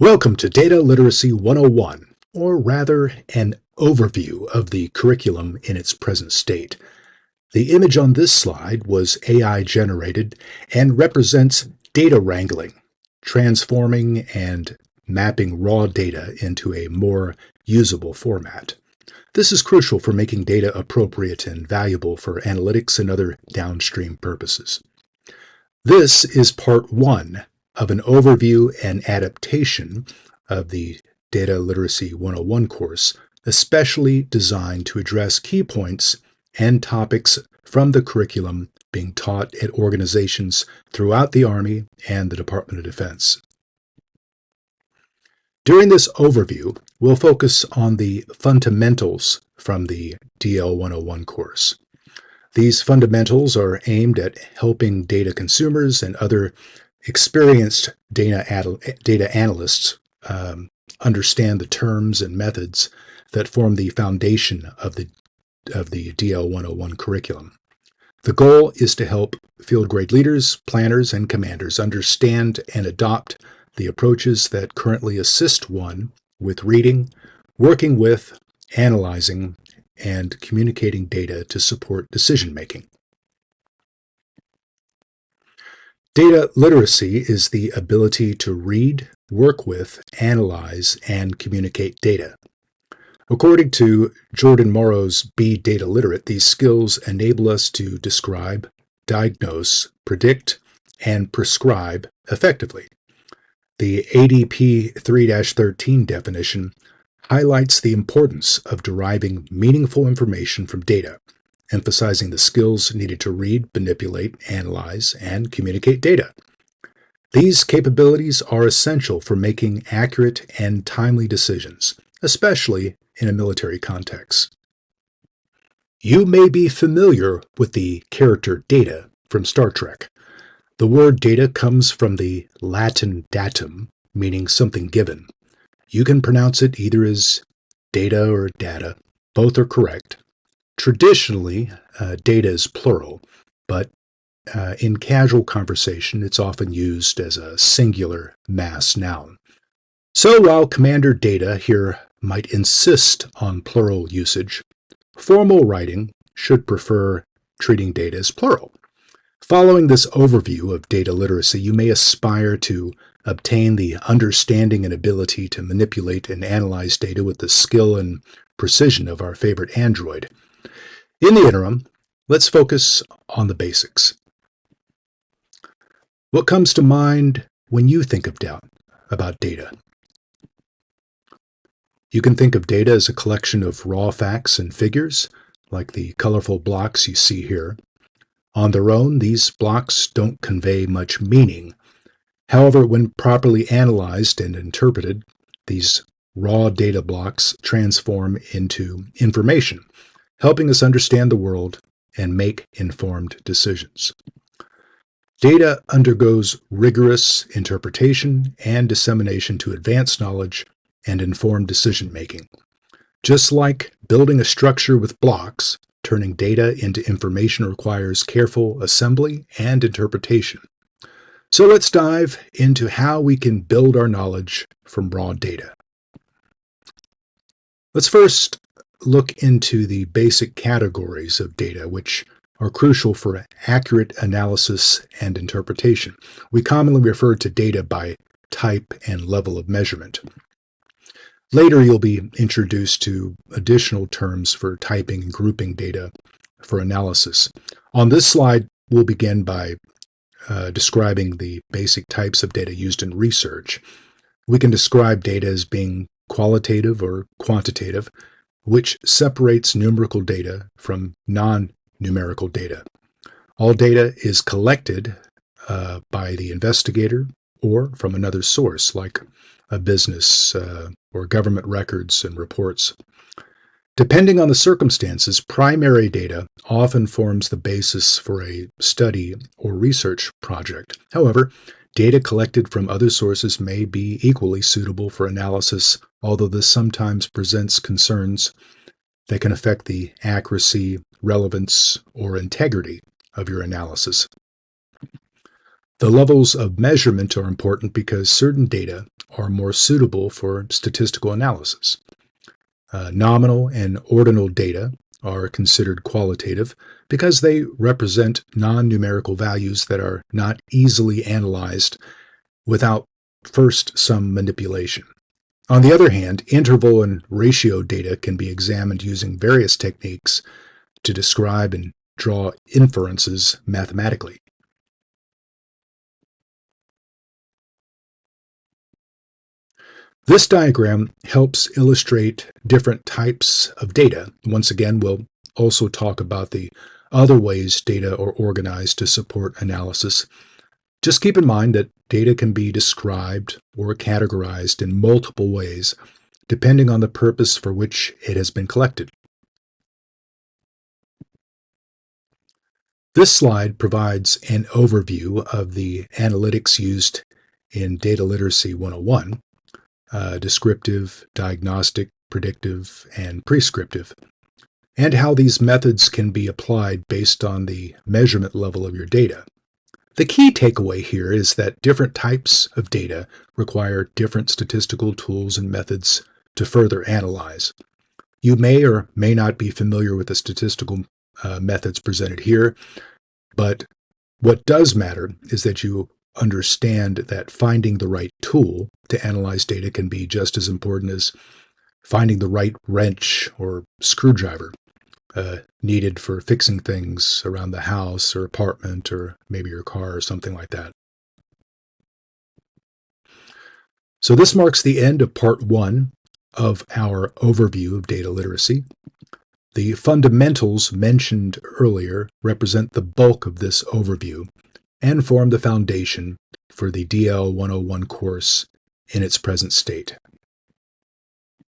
Welcome to Data Literacy 101, or rather, an overview of the curriculum in its present state. The image on this slide was AI generated and represents data wrangling, transforming and mapping raw data into a more usable format. This is crucial for making data appropriate and valuable for analytics and other downstream purposes. This is part one of an overview and adaptation of the Data Literacy 101 course, especially designed to address key points and topics from the curriculum being taught at organizations throughout the Army and the Department of Defense. During this overview, we'll focus on the fundamentals from the DL 101 course. These fundamentals are aimed at helping data consumers and other experienced data analysts understand the terms and methods that form the foundation of the DL 101 curriculum. The goal is to help field grade leaders, planners, and commanders understand and adopt the approaches that currently assist one with reading, working with, analyzing, and communicating data to support decision making. Data literacy is the ability to read, work with, analyze, and communicate data. According to Jordan Morrow's Be Data Literate, these skills enable us to describe, diagnose, predict, and prescribe effectively. The ADP 3-13 definition highlights the importance of deriving meaningful information from data, emphasizing the skills needed to read, manipulate, analyze, and communicate data. These capabilities are essential for making accurate and timely decisions, especially in a military context. You may be familiar with the character Data from Star Trek. The word data comes from the Latin datum, meaning something given. You can pronounce it either as data or data. Both are correct. Traditionally, data is plural, but in casual conversation, it's often used as a singular mass noun. So while Commander Data here might insist on plural usage, formal writing should prefer treating data as plural. Following this overview of data literacy, you may aspire to obtain the understanding and ability to manipulate and analyze data with the skill and precision of our favorite android. In the interim, let's focus on the basics. What comes to mind when you think about data? You can think of data as a collection of raw facts and figures, like the colorful blocks you see here. On their own, these blocks don't convey much meaning. However, when properly analyzed and interpreted, these raw data blocks transform into information, helping us understand the world and make informed decisions. Data undergoes rigorous interpretation and dissemination to advance knowledge and inform decision-making. Just like building a structure with blocks, turning data into information requires careful assembly and interpretation. So let's dive into how we can build our knowledge from raw data. Let's first look into the basic categories of data, which are crucial for accurate analysis and interpretation. We commonly refer to data by type and level of measurement. Later, you'll be introduced to additional terms for typing and grouping data for analysis. On this slide, we'll begin by describing the basic types of data used in research. We can describe data as being qualitative or quantitative, which separates numerical data from non-numerical data. All data is collected by the investigator or from another source, like a business or government records and reports. Depending on the circumstances, primary data often forms the basis for a study or research project. However, data collected from other sources may be equally suitable for analysis, although this sometimes presents concerns that can affect the accuracy, relevance, or integrity of your analysis. The levels of measurement are important because certain data are more suitable for statistical analysis. Nominal and ordinal data are considered qualitative because they represent non-numerical values that are not easily analyzed without first some manipulation. On the other hand, interval and ratio data can be examined using various techniques to describe and draw inferences mathematically. This diagram helps illustrate different types of data. Once again, we'll also talk about the other ways data are organized to support analysis. Just keep in mind that data can be described or categorized in multiple ways, depending on the purpose for which it has been collected. This slide provides an overview of the analytics used in Data Literacy 101, descriptive, diagnostic, predictive, and prescriptive, and how these methods can be applied based on the measurement level of your data. The key takeaway here is that different types of data require different statistical tools and methods to further analyze. You may or may not be familiar with the statistical methods presented here, but what does matter is that you understand that finding the right tool to analyze data can be just as important as finding the right wrench or screwdriver needed for fixing things around the house or apartment or maybe your car or something like that. So this marks the end of part 1 of our overview of data literacy. The fundamentals mentioned earlier represent the bulk of this overview and form the foundation for the DL 101 course in its present state.